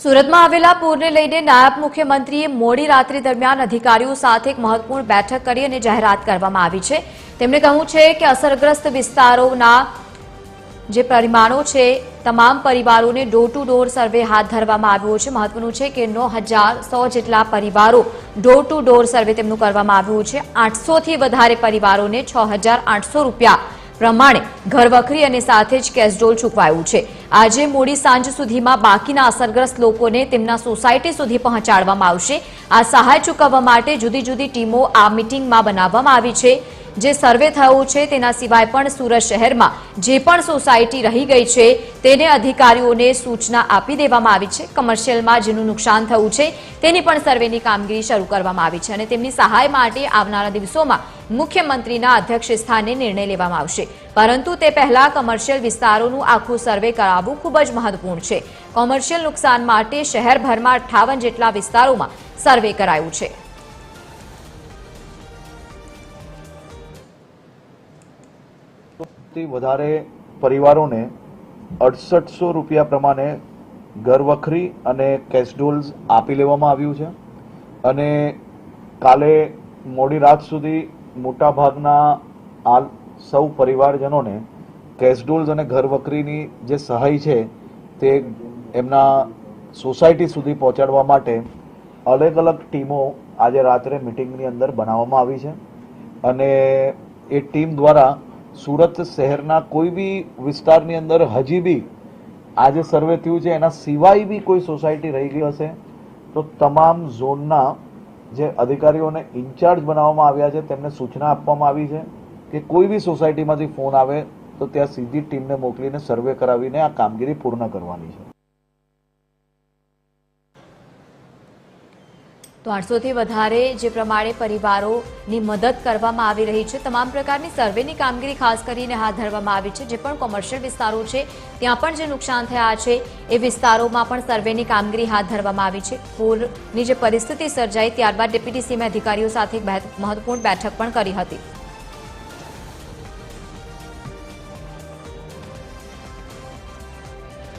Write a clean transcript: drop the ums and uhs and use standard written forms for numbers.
સુરતમાં આવેલા પૂરને લઈને નાયબ મુખ્યમંત્રીએ મોડી રાત્રિ દરમિયાન અધિકારીઓ સાથે એક મહત્વપૂર્ણ બેઠક કરી અને જાહેરાત કરવામાં આવી છે। તેમણે કહ્યું છે કે અસરગ્રસ્ત વિસ્તારોના જે પરિમાણો છે તમામ પરિવારોને ડોર ટુ ડોર સર્વે હાથ ધરવામાં આવ્યો છે। મહત્વનું છે કે 9100 જેટલા પરિવારો ડોર ટુ ડોર સર્વે તેમનું કરવામાં આવ્યું છે। 800 થી વધારે પરિવારોને 6800 રૂપિયા પ્રમાણે ઘરવખરી અને સાથે જ કેશડોલ ચૂકવાયું છે। આજે મોડી સાંજ સુધીમાં બાકીના અસરગ્રસ્ત લોકોને તેમના સોસાયટી સુધી પહોંચાડવામાં આવશે। આ સહાય ચૂકવવા માટે જુદી જુદી ટીમો આ મીટિંગમાં બનાવવામાં આવી છે। જે સર્વે થયો છે તેના સિવાય પણ સુરત શહેરમાં જે પણ સોસાયટી રહી ગઈ છે તેને અધિકારીઓને સૂચના આપી દેવામાં આવી છે। કમર્શિયલમાં જેનું નુકસાન થયું છે તેની પણ સર્વેની કામગીરી શરૂ કરવામાં આવી છે અને તેમની સહાય માટે આવનારા દિવસોમાં મુખ્યમંત્રીના અધ્યક્ષસ્થાને નિર્ણય લેવામાં આવશે। પરંતુ તે પહેલા કમર્શિયલ વિસ્તારોનું આખું સર્વે કરાવવું ખૂબ જ મહત્વપૂર્ણ છે। કોમર્શિયલ નુકસાન માટે શહેરભરમાં 58 જેટલા વિસ્તારોમાં સર્વે કરાયું છે। વધારે પરિવારોને 6800 રૂપિયા પ્રમાણે ઘરવખરી અને કેશડોલ્સ આપી લેવામાં આવ્યું છે અને કાલે મોડી રાત સુધી મોટા ભાગના આ સૌ પરિવારજનોને કેશડોલ્સ અને ઘરવખરીની જે સહાય છે તે એમના સોસાયટી સુધી પહોંચાડવા માટે અલગ અલગ ટીમો આજે રાત્રે મિટિંગની અંદર બનાવવામાં આવી છે અને એ ટીમ દ્વારા સુરત શહેરના કોઈ બી વિસ્તારની અંદર હજી બી આજે સર્વે થયું છે એના સિવાય બી કોઈ સોસાયટી રહી ગઈ હશે તો તમામ ઝોનના જે અધિકારીઓને ઇન્ચાર્જ બનાવવામાં આવ્યા છે તેમને સૂચના આપવામાં આવી છે કે કોઈ બી સોસાયટીમાંથી ફોન આવે તો ત્યાં સીધી ટીમને મોકલીને સર્વે કરાવીને આ કામગીરી પૂર્ણ કરવાની છે। તો 800 થી વધારે જે પ્રમાણે પરિવારોની મદદ કરવામાં આવી રહી છે। તમામ પ્રકારની સર્વેની કામગીરી ખાસ કરીને હાથ ધરવામાં આવી છે। જે પણ કોમર્શિયલ વિસ્તારો છે ત્યાં પણ જે નુકસાન થયા છે એ વિસ્તારોમાં પણ સર્વેની કામગીરી હાથ ધરવામાં આવી છે। પૂરની જે પરિસ્થિતિ સર્જાઈ ત્યારબાદ ડેપ્યુટી સીએમ અધિકારીઓ સાથે એક મહત્વપૂર્ણ બેઠક પણ કરી હતી।